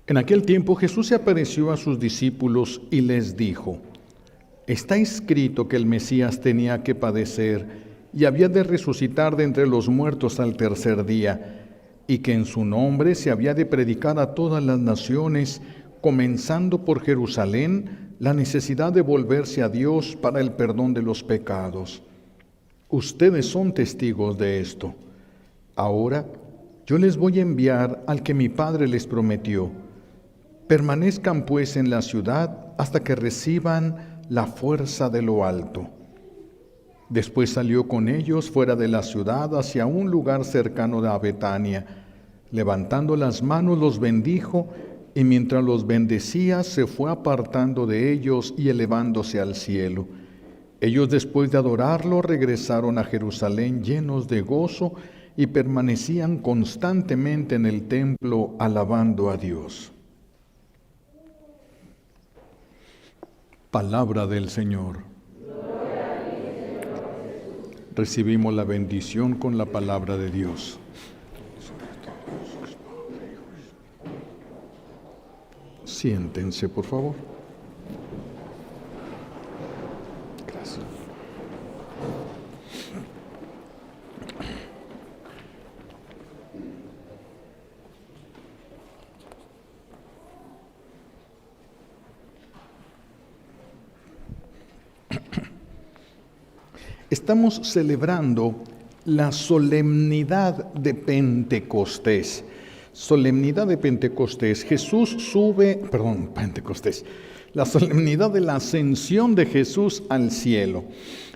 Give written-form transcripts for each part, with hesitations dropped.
En aquel tiempo Jesús se apareció a sus discípulos y les dijo: Está escrito que el Mesías tenía que padecer y había de resucitar de entre los muertos al tercer día, y que en su nombre se había de predicar a todas las naciones, comenzando por Jerusalén, la necesidad de volverse a Dios para el perdón de los pecados. Ustedes son testigos de esto. Ahora yo les voy a enviar al que mi Padre les prometió. Permanezcan pues en la ciudad hasta que reciban la fuerza de lo alto. Después salió con ellos fuera de la ciudad hacia un lugar cercano a Betania. Levantando las manos los bendijo, y mientras los bendecía se fue apartando de ellos y elevándose al cielo. Ellos, después de adorarlo, regresaron a Jerusalén llenos de gozo y permanecían constantemente en el templo alabando a Dios. Palabra del Señor. Recibimos la bendición con la palabra de Dios. Siéntense, por favor. Gracias. Estamos celebrando la solemnidad de Pentecostés. Solemnidad de Pentecostés. Pentecostés. La solemnidad de la ascensión de Jesús al cielo.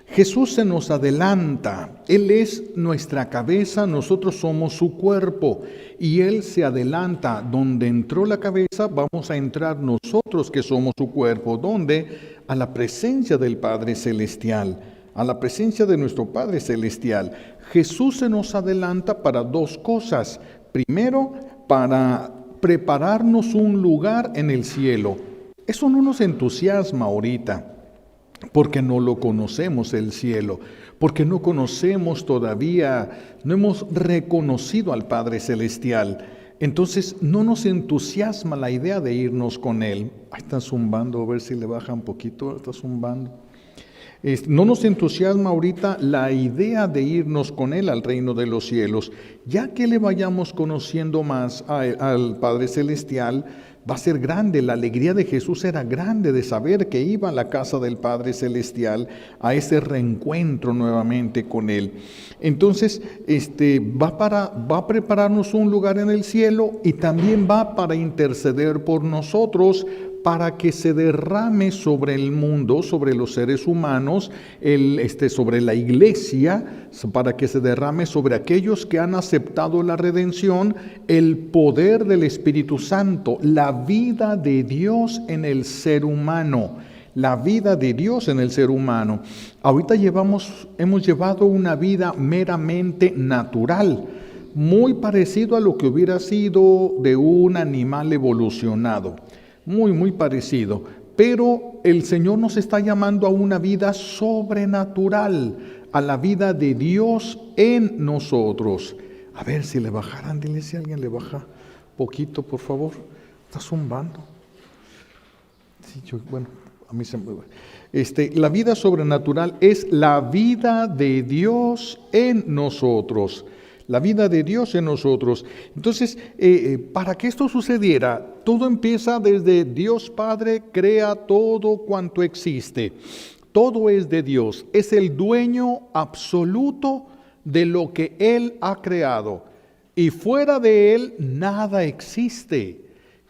Jesús se nos adelanta. Él es nuestra cabeza, nosotros somos su cuerpo. Y Él se adelanta. Donde entró la cabeza, vamos a entrar nosotros que somos su cuerpo. ¿Dónde? A la presencia del Padre Celestial. A la presencia de nuestro Padre Celestial. Jesús se nos adelanta para dos cosas. Primero, para prepararnos un lugar en el cielo. Eso no nos entusiasma ahorita, porque no lo conocemos el cielo, porque no conocemos todavía, no hemos reconocido al Padre Celestial. Entonces no nos entusiasma la idea de irnos con Él. Ahí está zumbando, a ver si le baja un poquito, está zumbando. No nos entusiasma ahorita la idea de irnos con Él al reino de los cielos. Ya que le vayamos conociendo más al Padre Celestial, va a ser grande. La alegría de Jesús era grande de saber que iba a la casa del Padre Celestial, a ese reencuentro nuevamente con Él. Entonces, va a prepararnos un lugar en el cielo y también va para interceder por nosotros, para que se derrame sobre el mundo, sobre los seres humanos, sobre la iglesia, para que se derrame sobre aquellos que han aceptado la redención, el poder del Espíritu Santo, la vida de Dios en el ser humano. La vida de Dios en el ser humano. Ahorita hemos llevado una vida meramente natural, muy parecido a lo que hubiera sido de un animal evolucionado. Muy parecido, pero el Señor nos está llamando a una vida sobrenatural, a la vida de Dios en nosotros. A ver si le bajarán, dile si alguien le baja poquito, por favor. Está zumbando. Sí, a mí se me... La vida sobrenatural es la vida de Dios en nosotros. La vida de Dios en nosotros. Entonces, para que esto sucediera, todo empieza desde Dios Padre, crea todo cuanto existe. Todo es de Dios. Es el dueño absoluto de lo que Él ha creado. Y fuera de Él, nada existe.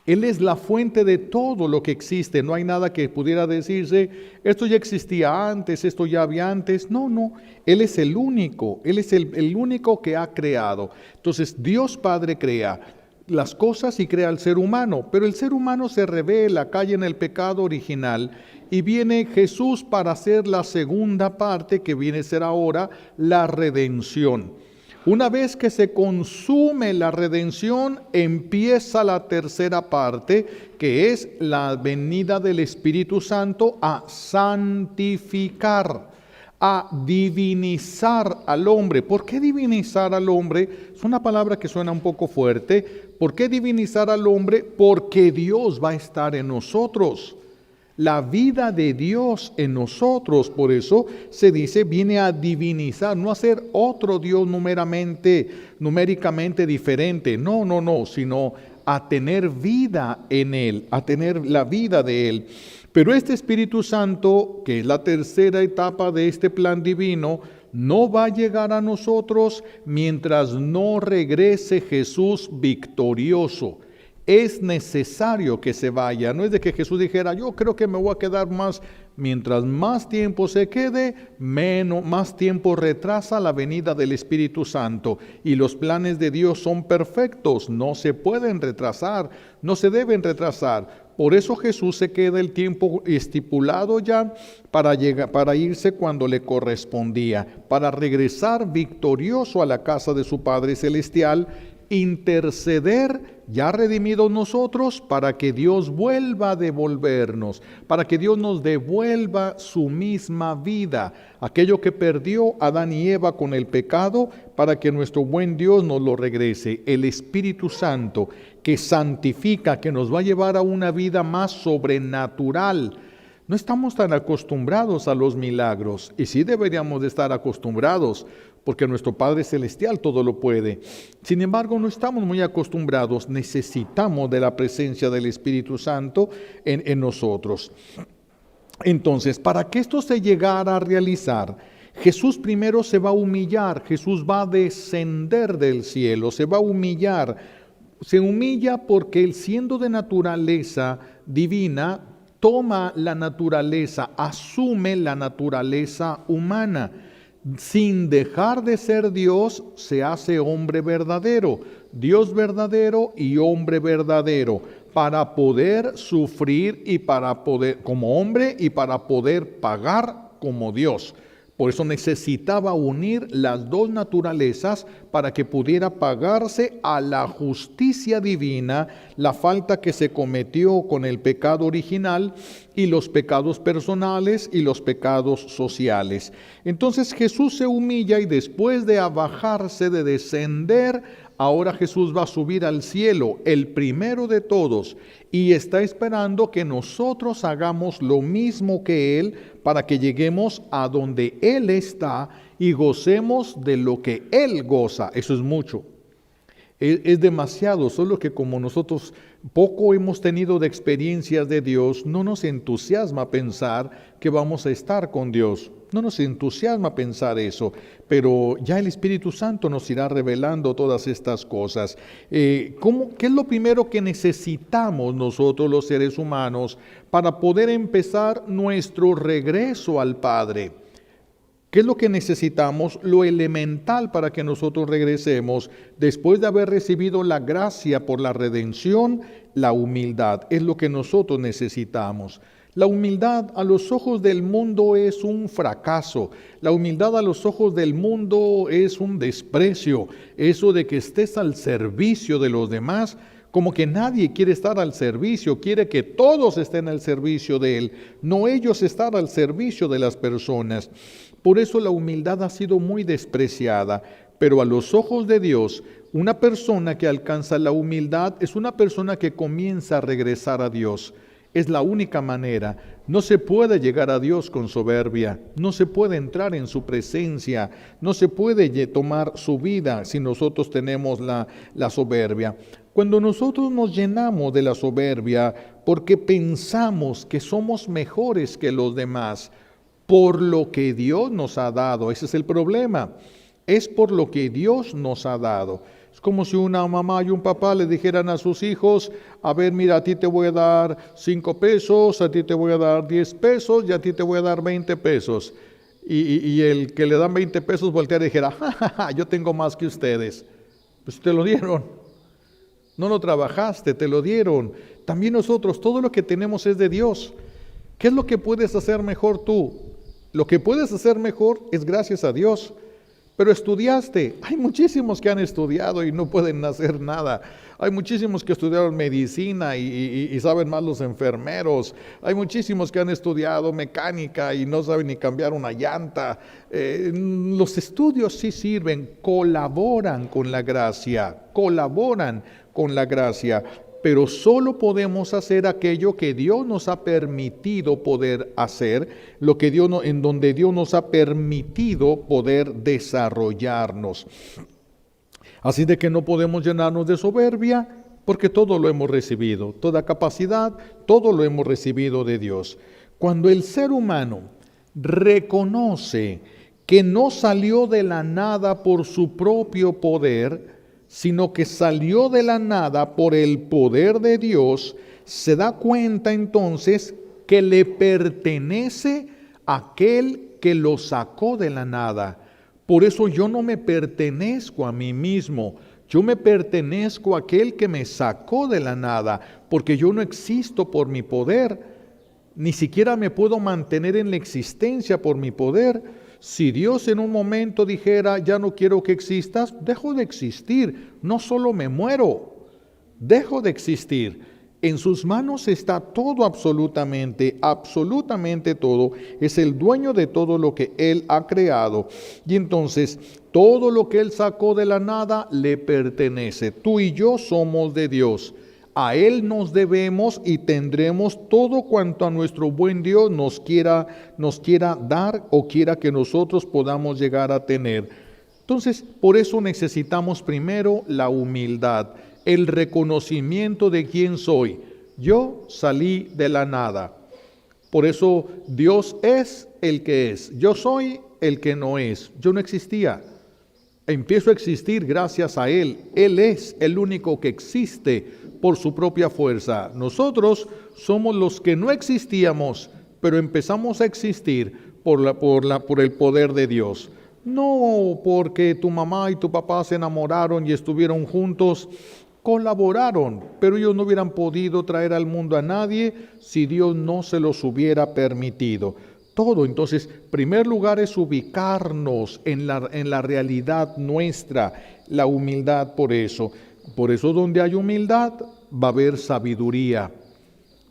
Él es la fuente de todo lo que existe. No hay nada que pudiera decirse, esto ya existía antes, esto ya había antes. No. Él es el único. Él es el único que ha creado. Entonces, Dios Padre crea las cosas y crea al ser humano. Pero el ser humano se rebela, cae en el pecado original. Y viene Jesús para hacer la segunda parte, que viene a ser ahora la redención. Una vez que se consume la redención, empieza la tercera parte, que es la venida del Espíritu Santo a santificar, a divinizar al hombre. ¿Por qué divinizar al hombre? Es una palabra que suena un poco fuerte. ¿Por qué divinizar al hombre? Porque Dios va a estar en nosotros. La vida de Dios en nosotros, por eso se dice, viene a divinizar, no a ser otro Dios numéricamente diferente, no, sino a tener vida en Él, a tener la vida de Él. Pero este Espíritu Santo, que es la tercera etapa de este plan divino, no va a llegar a nosotros mientras no regrese Jesús victorioso. Es necesario que se vaya. No es de que Jesús dijera, yo creo que me voy a quedar más. Mientras más tiempo se quede, más tiempo retrasa la venida del Espíritu Santo. Y los planes de Dios son perfectos, no se pueden retrasar, no se deben retrasar. Por eso Jesús se queda el tiempo estipulado ya para irse cuando le correspondía, para regresar victorioso a la casa de su Padre Celestial, interceder, ya redimidos nosotros, para que Dios vuelva a devolvernos, para que Dios nos devuelva su misma vida, aquello que perdió Adán y Eva con el pecado, para que nuestro buen Dios nos lo regrese. El Espíritu Santo que santifica, que nos va a llevar a una vida más sobrenatural. No estamos tan acostumbrados a los milagros, y sí deberíamos de estar acostumbrados, porque nuestro Padre Celestial todo lo puede. Sin embargo, no estamos muy acostumbrados, necesitamos de la presencia del Espíritu Santo en nosotros. Entonces, para que esto se llegara a realizar, Jesús primero se va a humillar, Jesús va a descender del cielo, se va a humillar. Se humilla porque Él, siendo de naturaleza divina, toma la naturaleza, asume la naturaleza humana. Sin dejar de ser Dios, se hace hombre verdadero, Dios verdadero y hombre verdadero, para poder sufrir y para poder, como hombre, y para poder pagar como Dios. Por eso necesitaba unir las dos naturalezas para que pudiera pagarse a la justicia divina la falta que se cometió con el pecado original y los pecados personales y los pecados sociales. Entonces Jesús se humilla y después de abajarse, de descender, ahora Jesús va a subir al cielo, el primero de todos, y está esperando que nosotros hagamos lo mismo que Él para que lleguemos a donde Él está y gocemos de lo que Él goza. Eso es mucho. Es demasiado, solo que como nosotros poco hemos tenido de experiencias de Dios, no nos entusiasma pensar que vamos a estar con Dios. No nos entusiasma pensar eso, pero ya el Espíritu Santo nos irá revelando todas estas cosas. ¿Qué es lo primero que necesitamos nosotros los seres humanos para poder empezar nuestro regreso al Padre? ¿Qué es lo que necesitamos? Lo elemental para que nosotros regresemos después de haber recibido la gracia por la redención, la humildad. Es lo que nosotros necesitamos. La humildad a los ojos del mundo es un fracaso. La humildad a los ojos del mundo es un desprecio. Eso de que estés al servicio de los demás, como que nadie quiere estar al servicio, quiere que todos estén al servicio de Él, no ellos estar al servicio de las personas. Por eso la humildad ha sido muy despreciada, pero a los ojos de Dios, una persona que alcanza la humildad es una persona que comienza a regresar a Dios. Es la única manera. No se puede llegar a Dios con soberbia, no se puede entrar en su presencia, no se puede tomar su vida si nosotros tenemos la soberbia. Cuando nosotros nos llenamos de la soberbia porque pensamos que somos mejores que los demás, por lo que Dios nos ha dado, ese es el problema, es por lo que Dios nos ha dado. Es como si una mamá y un papá le dijeran a sus hijos, a ver, mira, a ti te voy a dar 5 pesos, a ti te voy a dar 10 pesos y a ti te voy a dar 20 pesos. Y el que le dan 20 pesos volteara y dijera, ja, ja, ja, yo tengo más que ustedes. Pues te lo dieron. No lo trabajaste, te lo dieron. También nosotros, todo lo que tenemos es de Dios. ¿Qué es lo que puedes hacer mejor tú? Lo que puedes hacer mejor es gracias a Dios. Pero estudiaste. Hay muchísimos que han estudiado y no pueden hacer nada. Hay muchísimos que estudiaron medicina y saben más los enfermeros. Hay muchísimos que han estudiado mecánica y no saben ni cambiar una llanta. Los estudios sí sirven, colaboran con la gracia, pero solo podemos hacer aquello que Dios nos ha permitido poder hacer, en donde Dios nos ha permitido poder desarrollarnos. Así de que no podemos llenarnos de soberbia, porque todo lo hemos recibido, toda capacidad, todo lo hemos recibido de Dios. Cuando el ser humano reconoce que no salió de la nada por su propio poder, sino que salió de la nada por el poder de Dios, se da cuenta entonces que le pertenece aquel que lo sacó de la nada. Por eso yo no me pertenezco a mí mismo, yo me pertenezco a aquel que me sacó de la nada, porque yo no existo por mi poder, ni siquiera me puedo mantener en la existencia por mi poder. Si Dios en un momento dijera, ya no quiero que existas, dejo de existir, no solo me muero, dejo de existir. En sus manos está todo absolutamente todo. Es el dueño de todo lo que Él ha creado. Y entonces, todo lo que Él sacó de la nada le pertenece. Tú y yo somos de Dios. A Él nos debemos y tendremos todo cuanto a nuestro buen Dios nos quiera dar o quiera que nosotros podamos llegar a tener. Entonces, por eso necesitamos primero la humildad, el reconocimiento de quién soy. Yo salí de la nada. Por eso Dios es el que es. Yo soy el que no es. Yo no existía. Empiezo a existir gracias a Él. Él es el único que existe por su propia fuerza. Nosotros somos los que no existíamos, pero empezamos a existir por el poder de Dios. No porque tu mamá y tu papá se enamoraron y estuvieron juntos, colaboraron, pero ellos no hubieran podido traer al mundo a nadie si Dios no se los hubiera permitido. Todo, entonces, primer lugar es ubicarnos en la realidad nuestra, la humildad por eso. Por eso donde hay humildad va a haber sabiduría.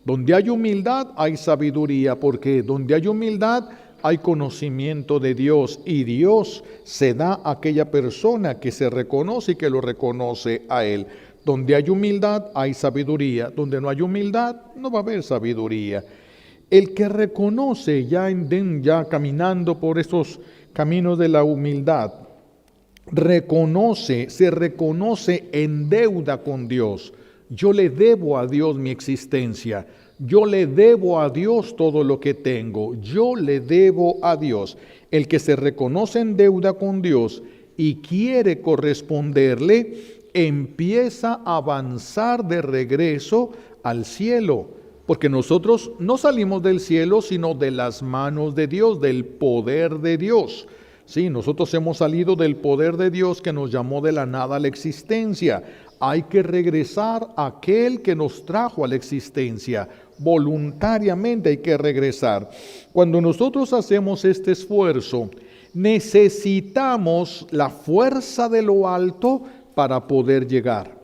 Donde hay humildad hay sabiduría, porque donde hay humildad hay conocimiento de Dios, y Dios se da a aquella persona que se reconoce y que lo reconoce a Él. Donde hay humildad hay sabiduría, donde no hay humildad no va a haber sabiduría. El que reconoce ya caminando por esos caminos de la humildad, se reconoce en deuda con Dios. Yo le debo a Dios mi existencia, yo le debo a Dios todo lo que tengo, yo le debo a Dios. El que se reconoce en deuda con Dios y quiere corresponderle, empieza a avanzar de regreso al cielo. Porque nosotros no salimos del cielo, sino de las manos de Dios, del poder de Dios. Sí, nosotros hemos salido del poder de Dios que nos llamó de la nada a la existencia. Hay que regresar a aquel que nos trajo a la existencia. Voluntariamente hay que regresar. Cuando nosotros hacemos este esfuerzo, necesitamos la fuerza de lo alto para poder llegar.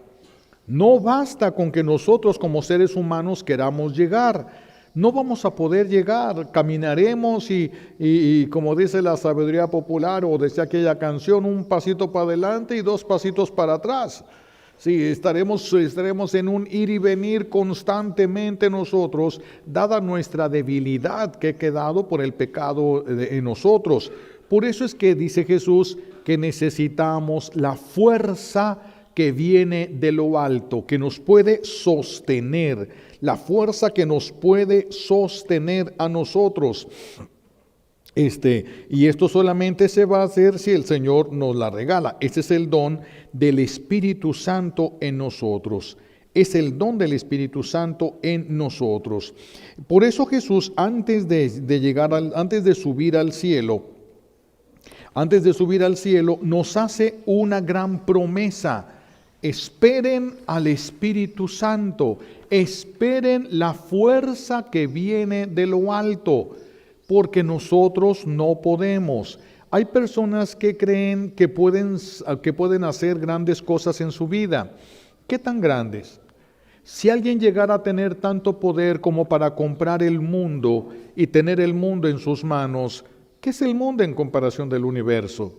No basta con que nosotros como seres humanos queramos llegar. No vamos a poder llegar. Caminaremos y como dice la sabiduría popular o decía aquella canción, un pasito para adelante y 2 pasitos para atrás. Sí, estaremos en un ir y venir constantemente nosotros, dada nuestra debilidad que ha quedado por el pecado en nosotros. Por eso es que dice Jesús que necesitamos la fuerza que viene de lo alto, que nos puede sostener, la fuerza que nos puede sostener a nosotros. Y esto solamente se va a hacer si el Señor nos la regala. Ese es el don del Espíritu Santo en nosotros. Es el don del Espíritu Santo en nosotros. Por eso Jesús, antes de subir al cielo, nos hace una gran promesa. Esperen al Espíritu Santo, esperen la fuerza que viene de lo alto, porque nosotros no podemos. Hay personas que creen que pueden hacer grandes cosas en su vida. ¿Qué tan grandes? Si alguien llegara a tener tanto poder como para comprar el mundo y tener el mundo en sus manos, ¿qué es el mundo en comparación del universo?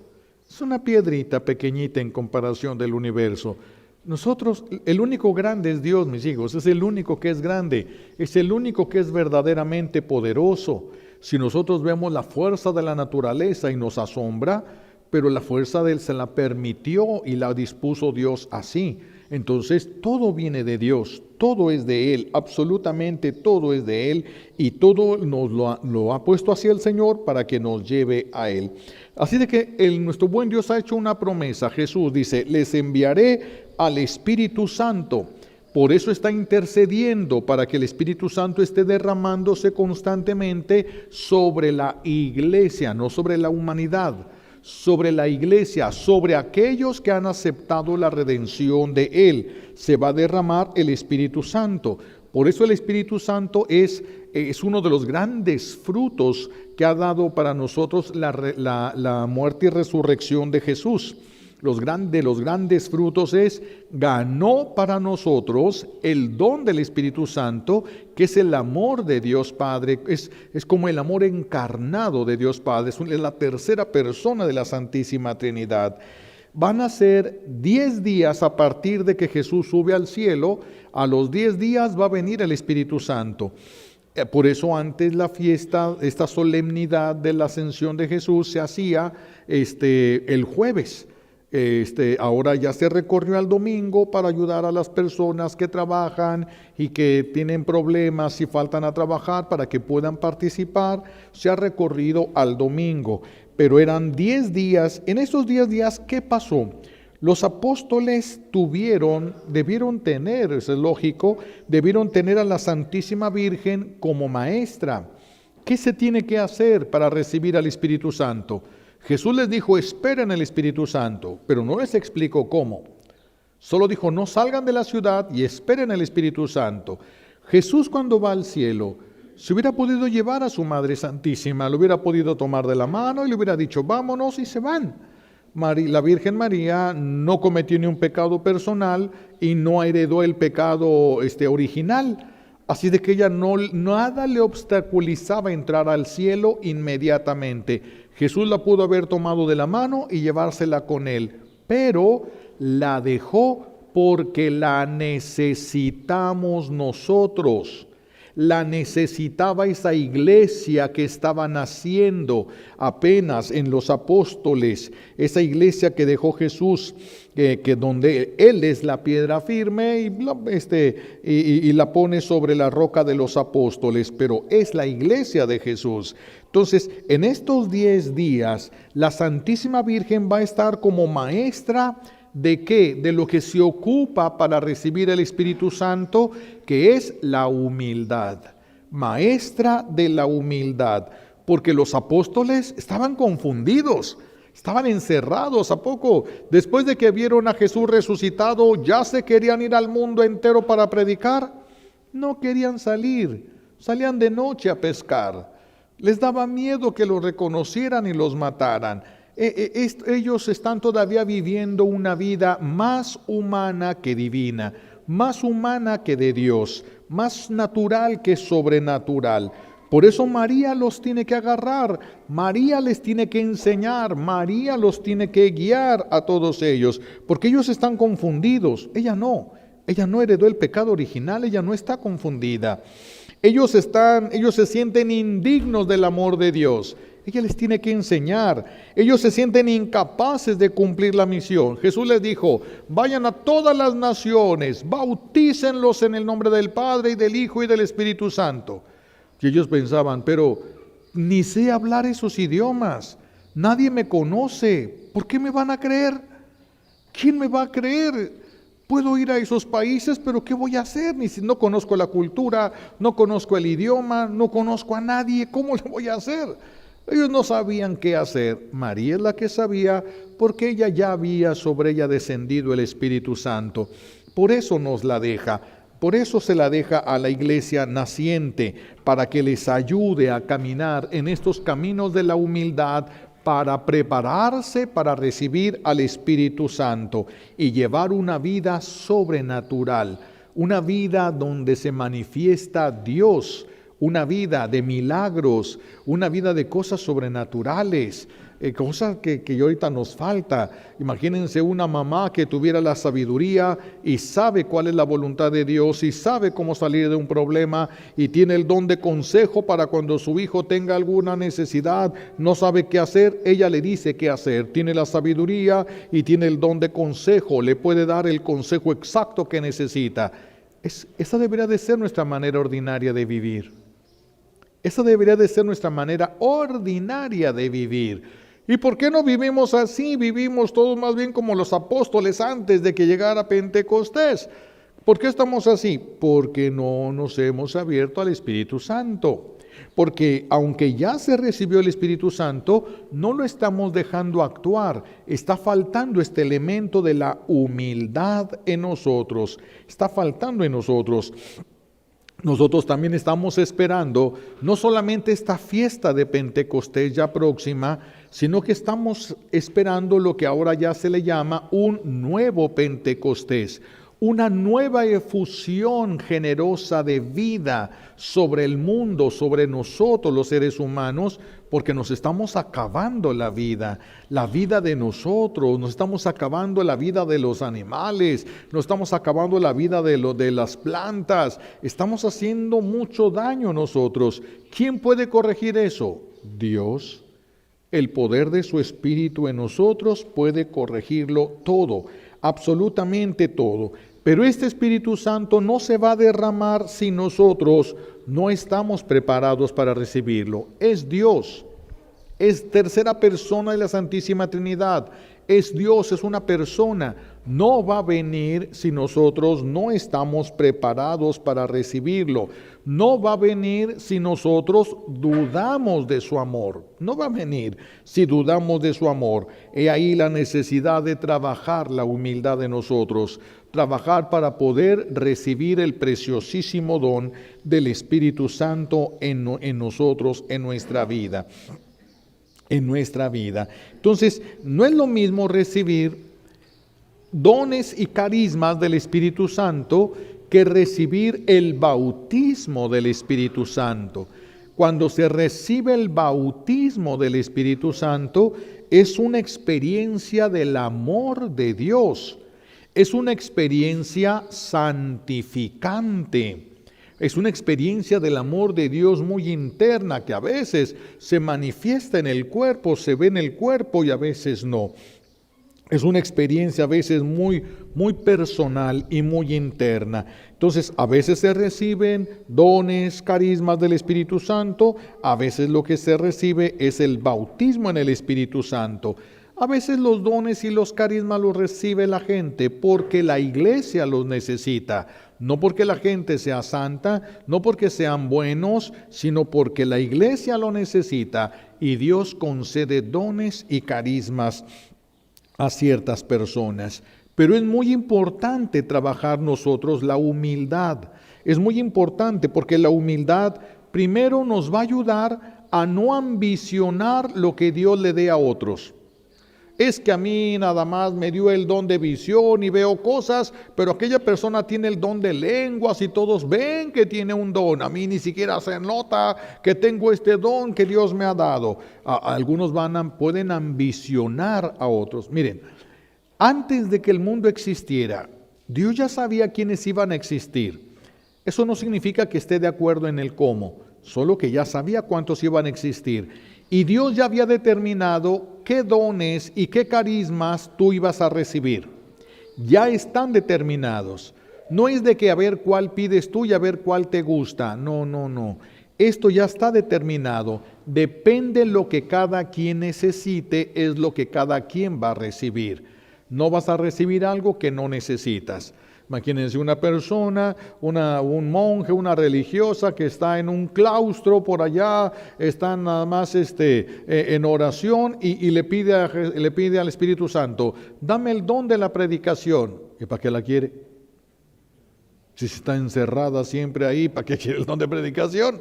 Es una piedrita pequeñita en comparación del universo. Nosotros, el único grande es Dios, mis hijos, es el único que es grande, es el único que es verdaderamente poderoso. Si nosotros vemos la fuerza de la naturaleza y nos asombra, pero la fuerza de Él se la permitió y la dispuso Dios así. Entonces todo viene de Dios, todo es de Él, absolutamente todo es de Él y todo nos lo ha puesto hacia el Señor para que nos lleve a Él. Así de que nuestro buen Dios ha hecho una promesa. Jesús dice, les enviaré al Espíritu Santo. Por eso está intercediendo para que el Espíritu Santo esté derramándose constantemente sobre la iglesia, no sobre la humanidad, sobre la iglesia, sobre aquellos que han aceptado la redención de Él. Se va a derramar el Espíritu Santo. Por eso el Espíritu Santo es uno de los grandes frutos que ha dado para nosotros la muerte y resurrección de Jesús. Los grandes frutos ganó para nosotros el don del Espíritu Santo, que es el amor de Dios Padre, es como el amor encarnado de Dios Padre, es la tercera persona de la Santísima Trinidad. Van a ser 10 días a partir de que Jesús sube al cielo, a los 10 días va a venir el Espíritu Santo. Por eso antes la fiesta, esta solemnidad de la ascensión de Jesús se hacía el jueves. Ahora ya se recorrió al domingo para ayudar a las personas que trabajan y que tienen problemas y faltan a trabajar para que puedan participar. Se ha recorrido al domingo, pero eran 10 días. En esos 10 días, ¿qué pasó? Los apóstoles debieron tener, eso es lógico, debieron tener a la Santísima Virgen como maestra. ¿Qué se tiene que hacer para recibir al Espíritu Santo? Jesús les dijo, esperen el Espíritu Santo, pero no les explicó cómo. Solo dijo, no salgan de la ciudad y esperen el Espíritu Santo. Jesús cuando va al cielo, se hubiera podido llevar a su Madre Santísima, lo hubiera podido tomar de la mano y le hubiera dicho, vámonos y se van. La Virgen María no cometió ni un pecado personal y no heredó el pecado original. Así de que ella nada le obstaculizaba entrar al cielo inmediatamente. Jesús la pudo haber tomado de la mano y llevársela con él, pero la dejó porque la necesitamos nosotros. La necesitaba esa iglesia que estaba naciendo apenas en los apóstoles, esa iglesia que dejó Jesús, que donde Él es la piedra firme y la pone sobre la roca de los apóstoles, pero es la iglesia de Jesús. Entonces, en estos 10 días, la Santísima Virgen va a estar como maestra. ¿De qué? De lo que se ocupa para recibir el Espíritu Santo, que es la humildad. Maestra de la humildad. Porque los apóstoles estaban confundidos, estaban encerrados. ¿A poco? Después de que vieron a Jesús resucitado, ¿ya se querían ir al mundo entero para predicar? No querían salir, salían de noche a pescar. Les daba miedo que los reconocieran y los mataran. Ellos están todavía viviendo una vida más humana que divina, más humana que de Dios, más natural que sobrenatural. Por eso María los tiene que agarrar, María les tiene que enseñar, María los tiene que guiar a todos ellos, porque ellos están confundidos. Ella no heredó el pecado original, ella no está confundida. Ellos se sienten indignos del amor de Dios. Ella les tiene que enseñar. Ellos se sienten incapaces de cumplir la misión. Jesús les dijo, vayan a todas las naciones, bautícenlos en el nombre del Padre y del Hijo y del Espíritu Santo. Y ellos pensaban, pero ni sé hablar esos idiomas, nadie me conoce, ¿por qué me van a creer? ¿Quién me va a creer? Puedo ir a esos países, pero ¿qué voy a hacer? No conozco la cultura, no conozco el idioma, no conozco a nadie, ¿cómo le voy a hacer? Ellos no sabían qué hacer. María es la que sabía, porque ella ya había sobre ella descendido el Espíritu Santo. Por eso nos la deja, por eso se la deja a la iglesia naciente, para que les ayude a caminar en estos caminos de la humildad, para prepararse para recibir al Espíritu Santo y llevar una vida sobrenatural, una vida donde se manifiesta Dios, una vida de milagros, una vida de cosas sobrenaturales, cosas que ahorita nos falta. Imagínense una mamá que tuviera la sabiduría y sabe cuál es la voluntad de Dios y sabe cómo salir de un problema y tiene el don de consejo para cuando su hijo tenga alguna necesidad, no sabe qué hacer, ella le dice qué hacer. Tiene la sabiduría y tiene el don de consejo, le puede dar el consejo exacto que necesita. Esa debería de ser nuestra manera ordinaria de vivir. Esa debería de ser nuestra manera ordinaria de vivir. ¿Y por qué no vivimos así? Vivimos todos más bien como los apóstoles antes de que llegara Pentecostés. ¿Por qué estamos así? Porque no nos hemos abierto al Espíritu Santo. Porque aunque ya se recibió el Espíritu Santo, no lo estamos dejando actuar. Está faltando este elemento de la humildad en nosotros. Está faltando en nosotros. Nosotros también estamos esperando no solamente esta fiesta de Pentecostés ya próxima, sino que estamos esperando lo que ahora ya se le llama un nuevo Pentecostés, una nueva efusión generosa de vida sobre el mundo, sobre nosotros los seres humanos, porque nos estamos acabando la vida de nosotros, nos estamos acabando la vida de los animales, nos estamos acabando la vida de las plantas, estamos haciendo mucho daño nosotros. ¿Quién puede corregir eso? Dios. El poder de su Espíritu en nosotros puede corregirlo todo, absolutamente todo. Pero este Espíritu Santo no se va a derramar si nosotros no estamos preparados para recibirlo. Es Dios, es tercera persona de la Santísima Trinidad, es Dios, es una persona. No va a venir si nosotros no estamos preparados para recibirlo. No va a venir si nosotros dudamos de su amor. No va a venir si dudamos de su amor. He ahí la necesidad de trabajar la humildad de nosotros. Trabajar para poder recibir el preciosísimo don del Espíritu Santo en nosotros, en nuestra vida. En nuestra vida. Entonces, no es lo mismo recibir dones y carismas del Espíritu Santo que recibir el bautismo del Espíritu Santo. Cuando se recibe el bautismo del Espíritu Santo, es una experiencia del amor de Dios, es una experiencia santificante, es una experiencia del amor de Dios muy interna que a veces se manifiesta en el cuerpo, se ve en el cuerpo y a veces no. Es una experiencia a veces muy personal y muy interna. Entonces, a veces se reciben dones, carismas del Espíritu Santo, a veces lo que se recibe es el bautismo en el Espíritu Santo. A veces los dones y los carismas los recibe la gente porque la iglesia los necesita, no porque la gente sea santa, no porque sean buenos, sino porque la iglesia lo necesita y Dios concede dones y carismas a ciertas personas. Pero es muy importante trabajar nosotros la humildad. Es muy importante porque la humildad primero nos va a ayudar a no ambicionar lo que Dios le dé a otros. Es que a mí nada más me dio el don de visión y veo cosas, pero aquella persona tiene el don de lenguas y todos ven que tiene un don. A mí ni siquiera se nota que tengo este don que Dios me ha dado. Algunos pueden ambicionar a otros. Miren, antes de que el mundo existiera, Dios ya sabía quiénes iban a existir. Eso no significa que esté de acuerdo en el cómo, solo que ya sabía cuántos iban a existir. Y Dios ya había determinado qué dones y qué carismas tú ibas a recibir. Ya están determinados. No es de que a ver cuál pides tú y a ver cuál te gusta. No. Esto ya está determinado. Depende lo que cada quien necesite, es lo que cada quien va a recibir. No vas a recibir algo que no necesitas. Imagínense una persona, un monje, una religiosa que está en un claustro por allá, está nada más en oración y le pide al Espíritu Santo, dame el don de la predicación. ¿Y para qué la quiere? Si está encerrada siempre ahí, ¿para qué quiere el don de predicación?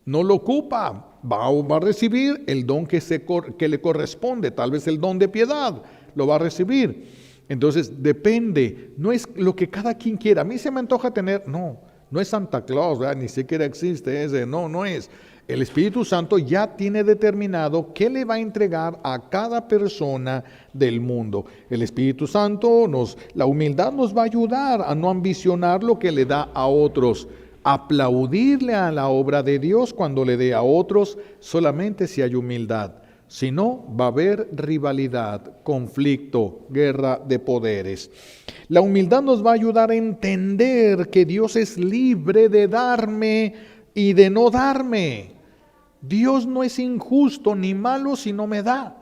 No lo ocupa. va a recibir el don que le corresponde, tal vez el don de piedad, lo va a recibir. Entonces depende, no es lo que cada quien quiera. A mí se me antoja tener, no es Santa Claus, ¿verdad? Ni siquiera existe ese, no es. El Espíritu Santo ya tiene determinado qué le va a entregar a cada persona del mundo. El Espíritu Santo, la humildad nos va a ayudar a no ambicionar lo que le da a otros, aplaudirle a la obra de Dios cuando le dé a otros, solamente si hay humildad. Si no, va a haber rivalidad, conflicto, guerra de poderes. La humildad nos va a ayudar a entender que Dios es libre de darme y de no darme. Dios no es injusto ni malo si no me da.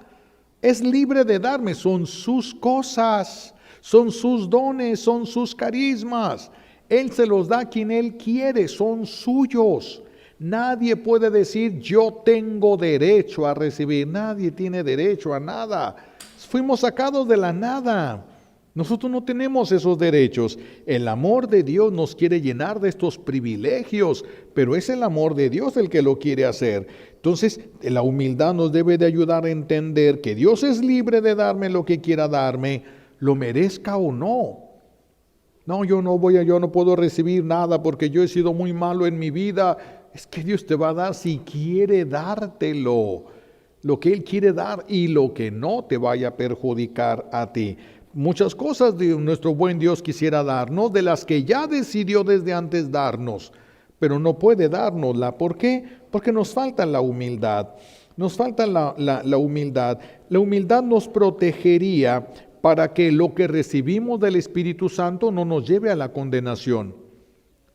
Es libre de darme, son sus cosas, son sus dones, son sus carismas. Él se los da a quien Él quiere, son suyos. Nadie puede decir yo tengo derecho a recibir, nadie tiene derecho a nada. Fuimos sacados de la nada. Nosotros no tenemos esos derechos. El amor de Dios nos quiere llenar de estos privilegios, pero es el amor de Dios el que lo quiere hacer. Entonces, la humildad nos debe de ayudar a entender que Dios es libre de darme lo que quiera darme, lo merezca o no. No, yo no puedo recibir nada porque yo he sido muy malo en mi vida. Es que Dios te va a dar si quiere dártelo, lo que Él quiere dar y lo que no te vaya a perjudicar a ti. Muchas cosas de nuestro buen Dios quisiera darnos, de las que ya decidió desde antes darnos, pero no puede dárnosla. ¿Por qué? Porque nos falta la humildad. Nos falta la humildad. La humildad nos protegería para que lo que recibimos del Espíritu Santo no nos lleve a la condenación.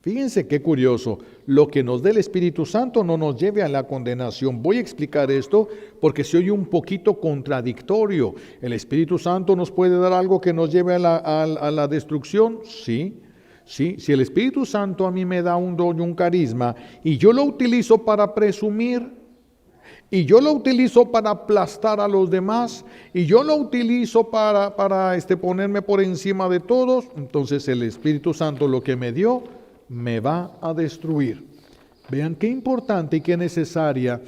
Fíjense qué curioso, lo que nos dé el Espíritu Santo no nos lleve a la condenación. Voy a explicar esto porque se oye un poquito contradictorio. ¿El Espíritu Santo nos puede dar algo que nos lleve a la destrucción? Sí. Si el Espíritu Santo a mí me da un don y un carisma y yo lo utilizo para presumir, y yo lo utilizo para aplastar a los demás, y yo lo utilizo para ponerme por encima de todos, entonces el Espíritu Santo lo que me dio me va a destruir. Vean qué importante y qué necesaria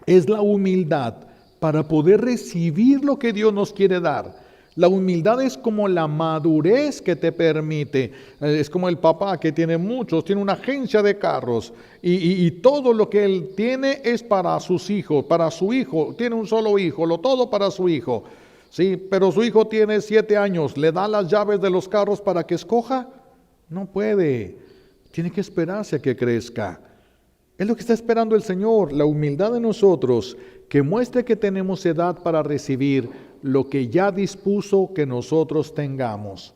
es la humildad para poder recibir lo que Dios nos quiere dar. La humildad es como la madurez que te permite, es como el papá que tiene una agencia de carros y todo lo que él tiene es para sus hijos, para su hijo, tiene un solo hijo, todo para su hijo. Sí, pero su hijo tiene 7 años, ¿le da las llaves de los carros para que escoja? No puede, tiene que esperarse a que crezca. Es lo que está esperando el Señor, la humildad de nosotros, que muestre que tenemos edad para recibir lo que ya dispuso que nosotros tengamos.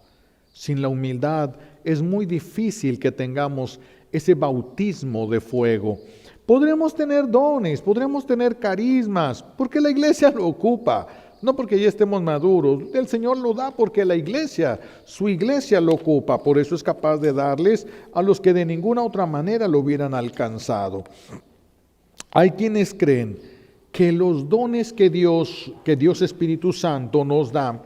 Sin la humildad es muy difícil que tengamos ese bautismo de fuego. Podremos tener dones, podremos tener carismas, porque la iglesia lo ocupa. No porque ya estemos maduros, el Señor lo da porque su iglesia lo ocupa, por eso es capaz de darles a los que de ninguna otra manera lo hubieran alcanzado. Hay quienes creen que los dones que Dios Espíritu Santo nos da,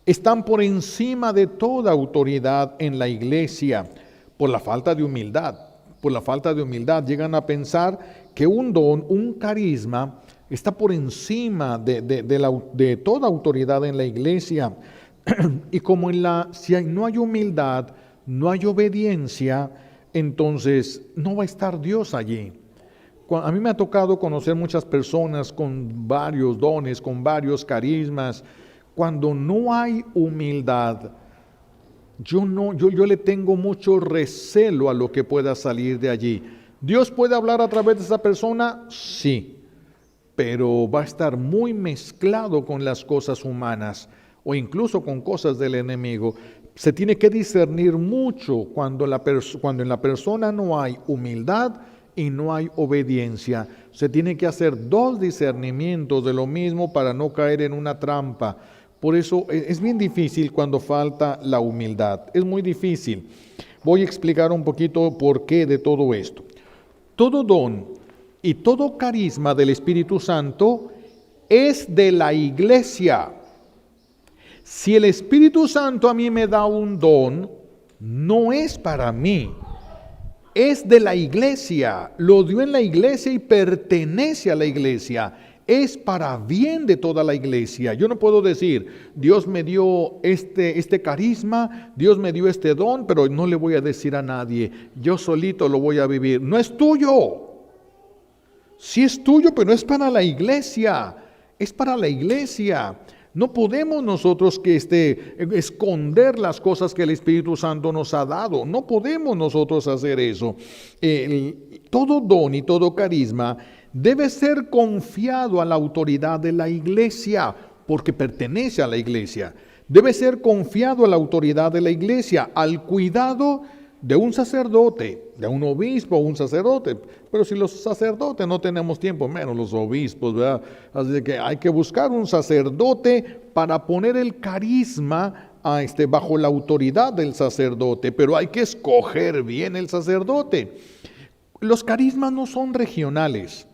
están por encima de toda autoridad en la iglesia, por la falta de humildad. Por la falta de humildad llegan a pensar que un don, un carisma, está por encima de toda autoridad en la iglesia. Y como si no hay humildad, no hay obediencia, entonces no va a estar Dios allí. A mí me ha tocado conocer muchas personas con varios dones, con varios carismas. Cuando no hay humildad, yo le tengo mucho recelo a lo que pueda salir de allí. ¿Dios puede hablar a través de esa persona? Sí, pero va a estar muy mezclado con las cosas humanas o incluso con cosas del enemigo. Se tiene que discernir mucho cuando en la persona no hay humildad y no hay obediencia. Se tiene que hacer 2 discernimientos de lo mismo para no caer en una trampa. Por eso es bien difícil cuando falta la humildad. Es muy difícil. Voy a explicar un poquito por qué de todo esto. Todo don y todo carisma del Espíritu Santo es de la iglesia. Si el Espíritu Santo a mí me da un don, no es para mí. es de la iglesia, lo dio en la iglesia y pertenece a la iglesia. Es para bien de toda la iglesia. Yo no puedo decir, Dios me dio este carisma, Dios me dio este don, pero no le voy a decir a nadie, yo solito lo voy a vivir. No es tuyo. Sí es tuyo, pero es para la iglesia. Es para la iglesia. No podemos nosotros esconder las cosas que el Espíritu Santo nos ha dado. No podemos nosotros hacer eso. Todo don y todo carisma debe ser confiado a la autoridad de la iglesia, porque pertenece a la iglesia. Debe ser confiado a la autoridad de la iglesia, al cuidado de un sacerdote, de un obispo o un sacerdote. Pero si los sacerdotes no tenemos tiempo, menos los obispos, ¿verdad? Así que hay que buscar un sacerdote para poner el carisma bajo la autoridad del sacerdote, pero hay que escoger bien el sacerdote. Los carismas no son regionales.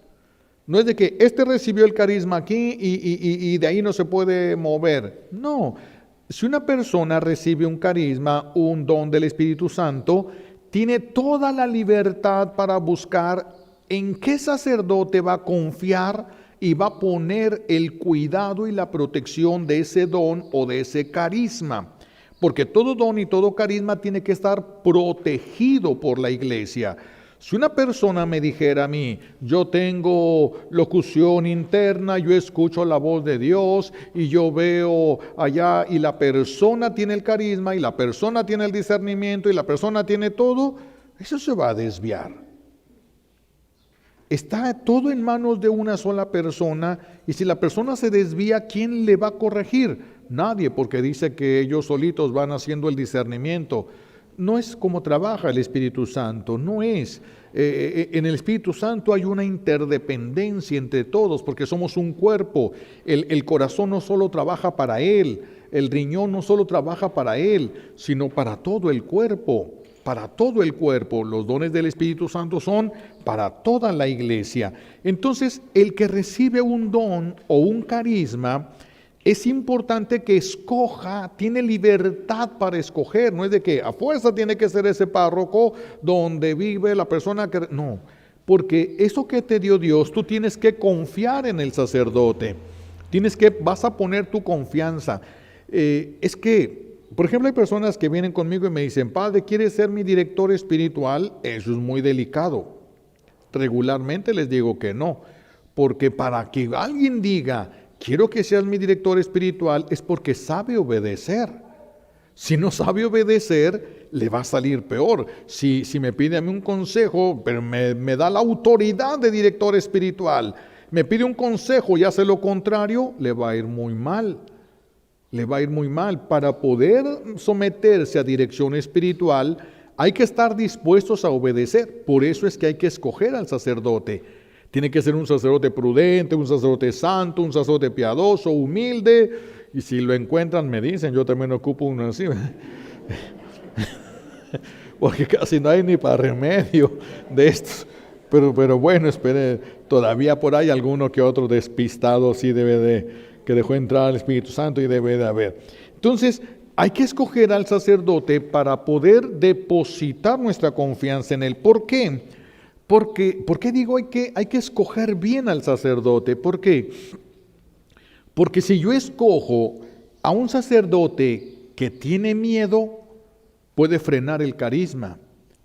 No es de que este recibió el carisma aquí y de ahí no se puede mover. No. Si una persona recibe un carisma, un don del Espíritu Santo, tiene toda la libertad para buscar en qué sacerdote va a confiar y va a poner el cuidado y la protección de ese don o de ese carisma. Porque todo don y todo carisma tiene que estar protegido por la iglesia. Si una persona me dijera a mí, yo tengo locución interna, yo escucho la voz de Dios y yo veo allá y la persona tiene el carisma y la persona tiene el discernimiento y la persona tiene todo, eso se va a desviar. Está todo en manos de una sola persona y si la persona se desvía, ¿quién le va a corregir? Nadie, porque dice que ellos solitos van haciendo el discernimiento. No es como trabaja el Espíritu Santo, no es. En el Espíritu Santo hay una interdependencia entre todos, porque somos un cuerpo. El corazón no solo trabaja para Él, el riñón no solo trabaja para Él, sino para todo el cuerpo. Para todo el cuerpo. Los dones del Espíritu Santo son para toda la iglesia. Entonces, el que recibe un don o un carisma, es importante que escoja, tiene libertad para escoger, no es de que a fuerza tiene que ser ese párroco donde vive la persona que... No, porque eso que te dio Dios, tú tienes que confiar en el sacerdote, vas a poner tu confianza. Es que, por ejemplo, hay personas que vienen conmigo y me dicen, Padre, ¿quieres ser mi director espiritual? Eso es muy delicado. Regularmente les digo que no, porque para que alguien diga, quiero que seas mi director espiritual, es porque sabe obedecer. Si no sabe obedecer, le va a salir peor. Si me pide a mí un consejo, pero me da la autoridad de director espiritual, me pide un consejo y hace lo contrario, le va a ir muy mal. Le va a ir muy mal. Para poder someterse a dirección espiritual, hay que estar dispuestos a obedecer. Por eso es que hay que escoger al sacerdote. Tiene que ser un sacerdote prudente, un sacerdote santo, un sacerdote piadoso, humilde. Y si lo encuentran, me dicen, yo también ocupo uno así. Porque casi no hay ni para remedio de estos. Pero bueno, espere, todavía por ahí alguno que otro despistado sí que dejó entrar al Espíritu Santo y debe de haber. Entonces, hay que escoger al sacerdote para poder depositar nuestra confianza en él. ¿Por qué? ¿Por qué digo hay que escoger bien al sacerdote? ¿Por qué? Porque si yo escojo a un sacerdote que tiene miedo, puede frenar el carisma,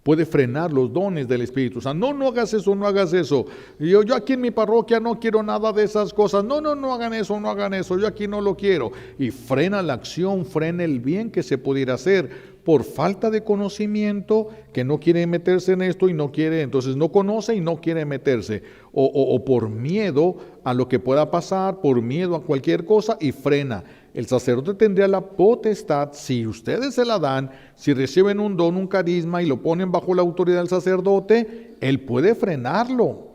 puede frenar los dones del Espíritu Santo. No hagas eso, no hagas eso. Yo aquí en mi parroquia no quiero nada de esas cosas. No hagan eso, no hagan eso. Yo aquí no lo quiero. Y frena la acción, frena el bien que se pudiera hacer. Por falta de conocimiento, que no quiere meterse en esto y no quiere, entonces no conoce y no quiere meterse, o por miedo a lo que pueda pasar, por miedo a cualquier cosa y frena. El sacerdote tendría la potestad, si ustedes se la dan, si reciben un don, un carisma y lo ponen bajo la autoridad del sacerdote, él puede frenarlo.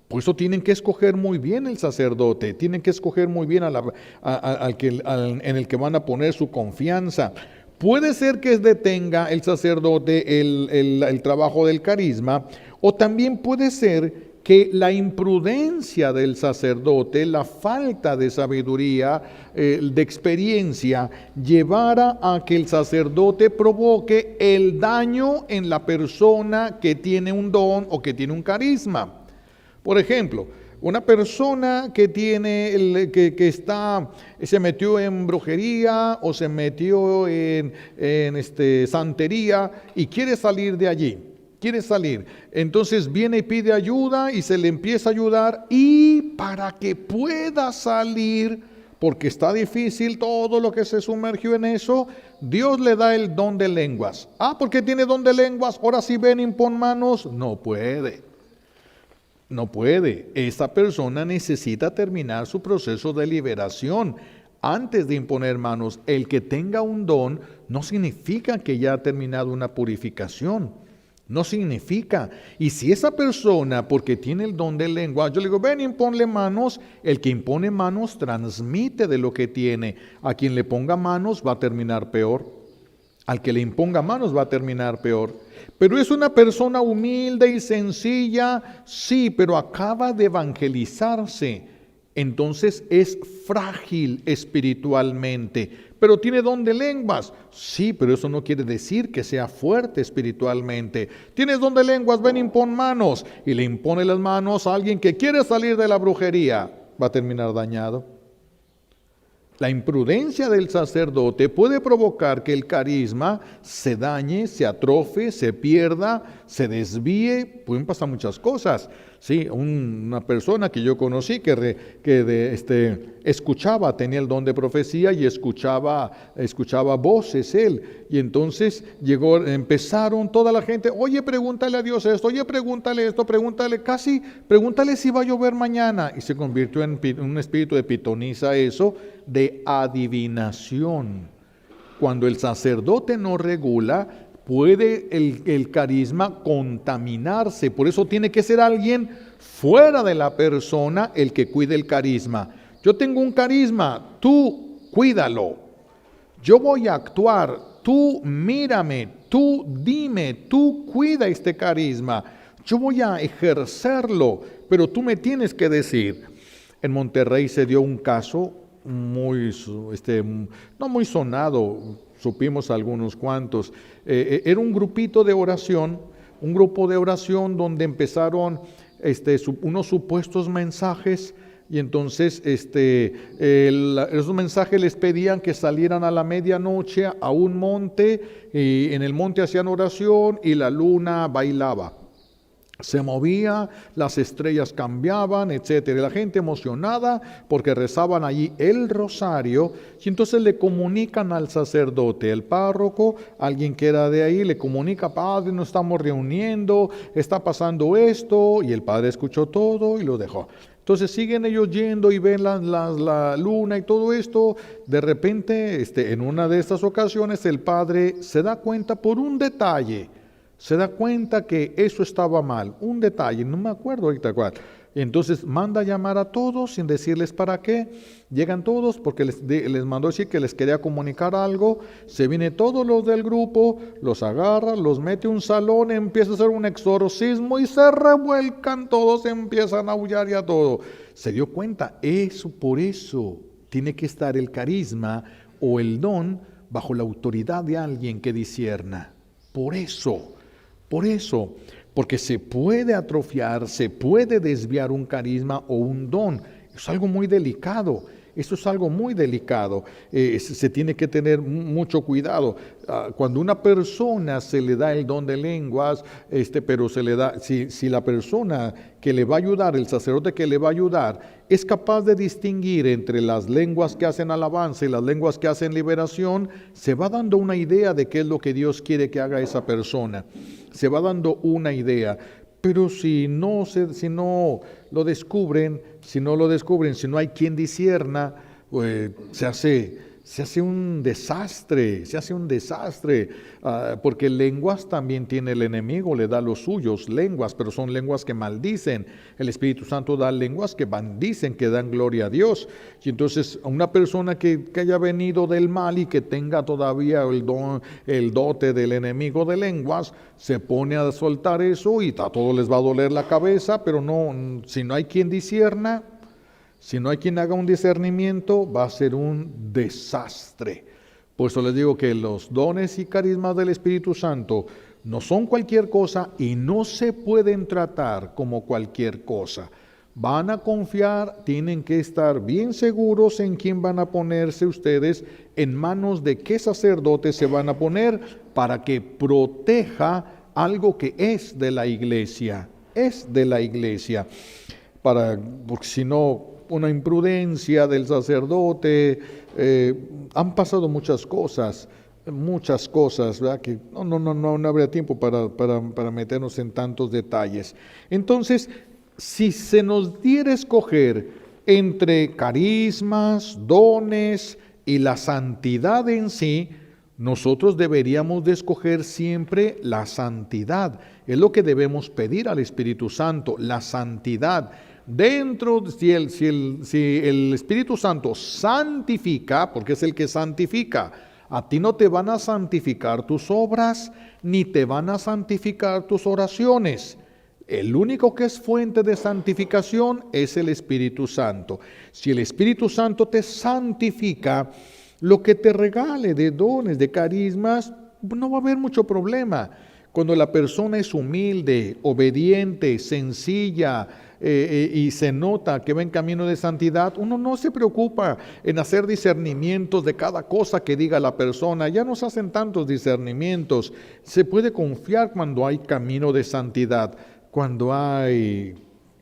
Por eso tienen que escoger muy bien el sacerdote, tienen que escoger muy bien en el que van a poner su confianza. Puede ser que detenga el sacerdote el trabajo del carisma, o también puede ser que la imprudencia del sacerdote, la falta de sabiduría, de experiencia, llevara a que el sacerdote provoque el daño en la persona que tiene un don o que tiene un carisma. Por ejemplo, una persona que se metió en brujería o se metió en santería y quiere salir de allí. Quiere salir, entonces viene y pide ayuda y se le empieza a ayudar, y para que pueda salir, porque está difícil todo lo que se sumergió en eso, Dios le da el don de lenguas. Porque tiene don de lenguas, ahora sí ven, impon manos. No puede. Esa persona necesita terminar su proceso de liberación antes de imponer manos. El que tenga un don no significa que ya ha terminado una purificación. No significa. Y si esa persona, porque tiene el don de lengua, yo le digo, ven, imponle manos, el que impone manos transmite de lo que tiene. A quien le ponga manos va a terminar peor. Al que le imponga manos va a terminar peor. Pero es una persona humilde y sencilla, sí, pero acaba de evangelizarse. Entonces es frágil espiritualmente. Pero tiene don de lenguas. Sí, pero eso no quiere decir que sea fuerte espiritualmente. Tienes don de lenguas, ven, impon manos. Y le impone las manos a alguien que quiere salir de la brujería. Va a terminar dañado. La imprudencia del sacerdote puede provocar que el carisma se dañe, se atrofie, se pierda, se desvíe. Pueden pasar muchas cosas. Sí, una persona que yo conocí escuchaba, tenía el don de profecía y escuchaba voces él. Y entonces empezaron toda la gente, oye, pregúntale a Dios esto, oye, pregúntale esto, pregúntale si va a llover mañana. Y se convirtió en un espíritu de pitonisa eso, de adivinación. Cuando el sacerdote no regula, puede el carisma contaminarse. Por eso tiene que ser alguien fuera de la persona el que cuide el carisma. Yo tengo un carisma, tú cuídalo. Yo voy a actuar, tú mírame, tú dime, tú cuida este carisma. Yo voy a ejercerlo, pero tú me tienes que decir. En Monterrey se dio un caso no muy sonado, supimos algunos cuantos. Era un grupito de oración, un grupo de oración donde empezaron unos supuestos mensajes, y entonces esos mensajes les pedían que salieran a la medianoche a un monte, y en el monte hacían oración y la luna bailaba. Se movía, las estrellas cambiaban, etcétera. Y la gente emocionada porque rezaban allí el rosario, y entonces le comunican al sacerdote, el párroco, alguien que era de ahí, le comunica, padre, nos estamos reuniendo, está pasando esto, y el padre escuchó todo y lo dejó. Entonces siguen ellos yendo y ven la luna y todo esto. De repente, en una de estas ocasiones, el padre se da cuenta por un detalle. Se da cuenta que eso estaba mal, un detalle, no me acuerdo ahorita cuál. Y entonces manda a llamar a todos sin decirles para qué. Llegan todos porque les mandó decir que les quería comunicar algo. Se vienen todos los del grupo, los agarra, los mete a un salón, empieza a hacer un exorcismo y se revuelcan todos, empiezan a aullar y a todo. Se dio cuenta, por eso tiene que estar el carisma o el don bajo la autoridad de alguien que discierna. Por eso, porque se puede atrofiar, se puede desviar un carisma o un don. Es algo muy delicado. Eso es algo muy delicado. Se tiene que tener mucho cuidado. Cuando una persona se le da el don de lenguas, pero se le da, si la persona que le va a ayudar, el sacerdote que le va a ayudar, es capaz de distinguir entre las lenguas que hacen alabanza y las lenguas que hacen liberación, se va dando una idea de qué es lo que Dios quiere que haga esa persona. Se va dando una idea. Pero si no lo descubren, si no hay quien discierna, pues se se hace un desastre, porque lenguas también tiene el enemigo, le da los suyos, lenguas, pero son lenguas que maldicen. El Espíritu Santo da lenguas que bendicen, que dan gloria a Dios. Y entonces a una persona que haya venido del mal y que tenga todavía el dote del enemigo de lenguas, se pone a soltar eso y a todos les va a doler la cabeza, pero no, si no hay quien discierna, si no hay quien haga un discernimiento, va a ser un desastre. Por eso les digo que los dones y carismas del Espíritu Santo no son cualquier cosa y no se pueden tratar como cualquier cosa. Van a confiar, tienen que estar bien seguros en quién van a ponerse ustedes, en manos de qué sacerdote se van a poner para que proteja algo que es de la iglesia, porque si no, una imprudencia del sacerdote, han pasado muchas cosas, ¿verdad? Que no habría tiempo para meternos en tantos detalles. Entonces, si se nos diera a escoger entre carismas, dones y la santidad en sí, nosotros deberíamos de escoger siempre la santidad. Es lo que debemos pedir al Espíritu Santo, la santidad. Si el Espíritu Santo santifica, porque es el que santifica, a ti no te van a santificar tus obras, ni te van a santificar tus oraciones. El único que es fuente de santificación es el Espíritu Santo. Si el Espíritu Santo te santifica, lo que te regale de dones, de carismas, no va a haber mucho problema. Cuando la persona es humilde, obediente, sencilla, y se nota que va en camino de santidad, uno no se preocupa en hacer discernimientos de cada cosa que diga la persona. Ya no se hacen tantos discernimientos. Se puede confiar cuando hay camino de santidad. Cuando hay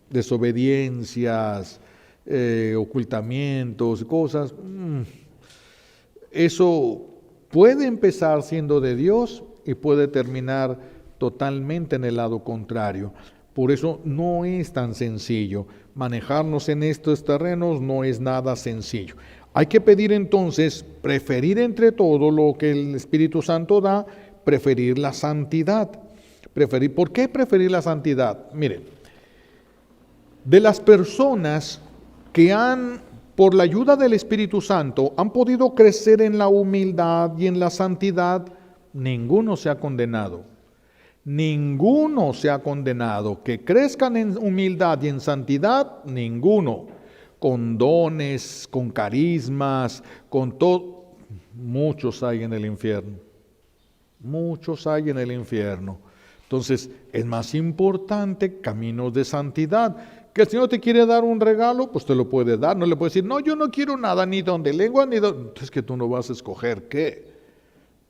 desobediencias, ocultamientos, cosas, eso puede empezar siendo de Dios y puede terminar totalmente en el lado contrario. Por eso no es tan sencillo. Manejarnos en estos terrenos no es nada sencillo. Hay que pedir entonces, preferir entre todo lo que el Espíritu Santo da, preferir la santidad. ¿Por qué preferir la santidad? Miren, de las personas que por la ayuda del Espíritu Santo, han podido crecer en la humildad y en la santidad, ninguno se ha condenado. Ninguno se ha condenado. Que crezcan en humildad y en santidad, ninguno. Con dones, con carismas, con todo. Muchos hay en el infierno. Muchos hay en el infierno. Entonces, es más importante caminos de santidad. Que el Señor te quiere dar un regalo, pues te lo puede dar. No le puede decir, no, yo no quiero nada, ni don de lengua, ni don. Entonces, que tú no vas a escoger qué.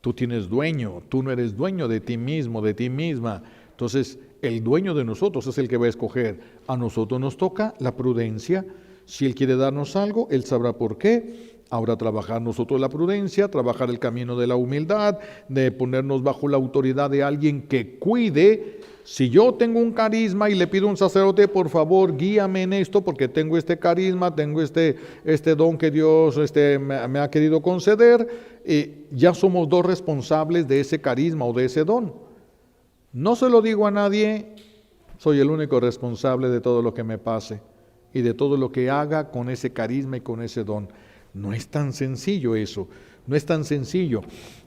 Tú tienes dueño, tú no eres dueño de ti mismo, de ti misma. Entonces, el dueño de nosotros es el que va a escoger. A nosotros nos toca la prudencia. Si Él quiere darnos algo, Él sabrá por qué. Ahora trabajar nosotros la prudencia, trabajar el camino de la humildad, de ponernos bajo la autoridad de alguien que cuide. Si yo tengo un carisma y le pido a un sacerdote, por favor, guíame en esto porque tengo este carisma, tengo este don que Dios me ha querido conceder, ya somos dos responsables de ese carisma o de ese don. No se lo digo a nadie, soy el único responsable de todo lo que me pase y de todo lo que haga con ese carisma y con ese don. No es tan sencillo eso, no es tan sencillo.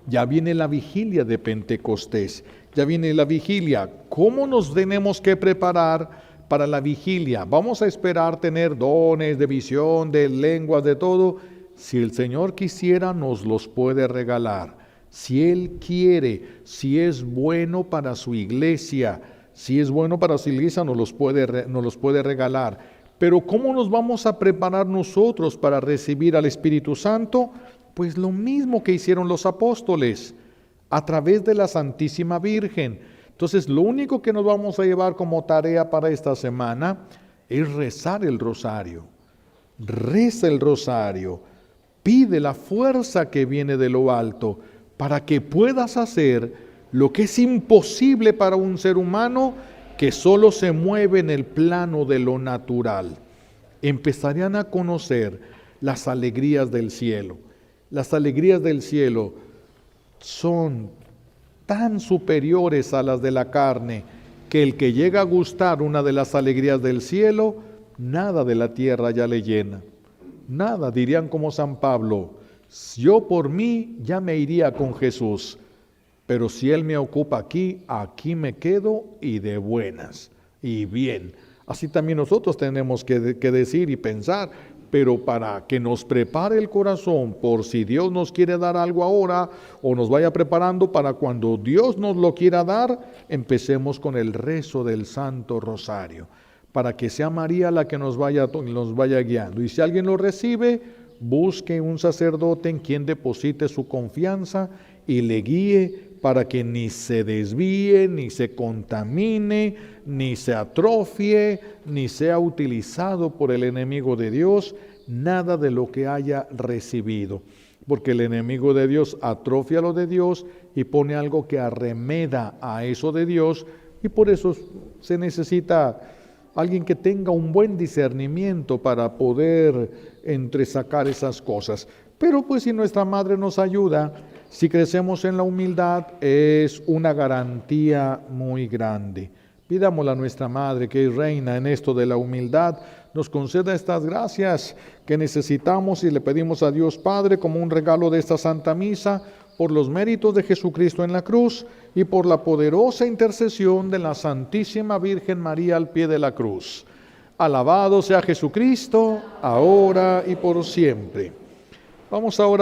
Ya viene la vigilia de Pentecostés, ya viene la vigilia. ¿Cómo nos tenemos que preparar para la vigilia? ¿Vamos a esperar tener dones de visión, de lenguas, de todo? Si el Señor quisiera, nos los puede regalar. Si Él quiere, si es bueno para su iglesia, nos los puede regalar. Pero ¿cómo nos vamos a preparar nosotros para recibir al Espíritu Santo? Pues lo mismo que hicieron los apóstoles, a través de la Santísima Virgen. Entonces, lo único que nos vamos a llevar como tarea para esta semana es rezar el rosario. Reza el rosario, pide la fuerza que viene de lo alto para que puedas hacer lo que es imposible para un ser humano que solo se mueve en el plano de lo natural. Empezarían a conocer las alegrías del cielo. Las alegrías del cielo son tan superiores a las de la carne, que el que llega a gustar una de las alegrías del cielo, nada de la tierra ya le llena. Nada, dirían como San Pablo, yo por mí ya me iría con Jesús, pero si Él me ocupa aquí, aquí me quedo y de buenas y bien. Así también nosotros tenemos que decir y pensar, pero para que nos prepare el corazón por si Dios nos quiere dar algo ahora o nos vaya preparando para cuando Dios nos lo quiera dar, empecemos con el rezo del Santo Rosario, para que sea María la que nos vaya guiando. Y si alguien lo recibe, busque un sacerdote en quien deposite su confianza y le guíe para que ni se desvíe, ni se contamine, ni se atrofie, ni sea utilizado por el enemigo de Dios, nada de lo que haya recibido. Porque el enemigo de Dios atrofia lo de Dios y pone algo que arremeda a eso de Dios, y por eso se necesita alguien que tenga un buen discernimiento para poder entresacar esas cosas. Pero pues si nuestra madre nos ayuda, si crecemos en la humildad, es una garantía muy grande. Pidámosle a nuestra madre, que es reina en esto de la humildad, nos conceda estas gracias que necesitamos, y le pedimos a Dios Padre como un regalo de esta Santa Misa, por los méritos de Jesucristo en la cruz y por la poderosa intercesión de la Santísima Virgen María al pie de la cruz. Alabado sea Jesucristo, ahora y por siempre. Vamos ahora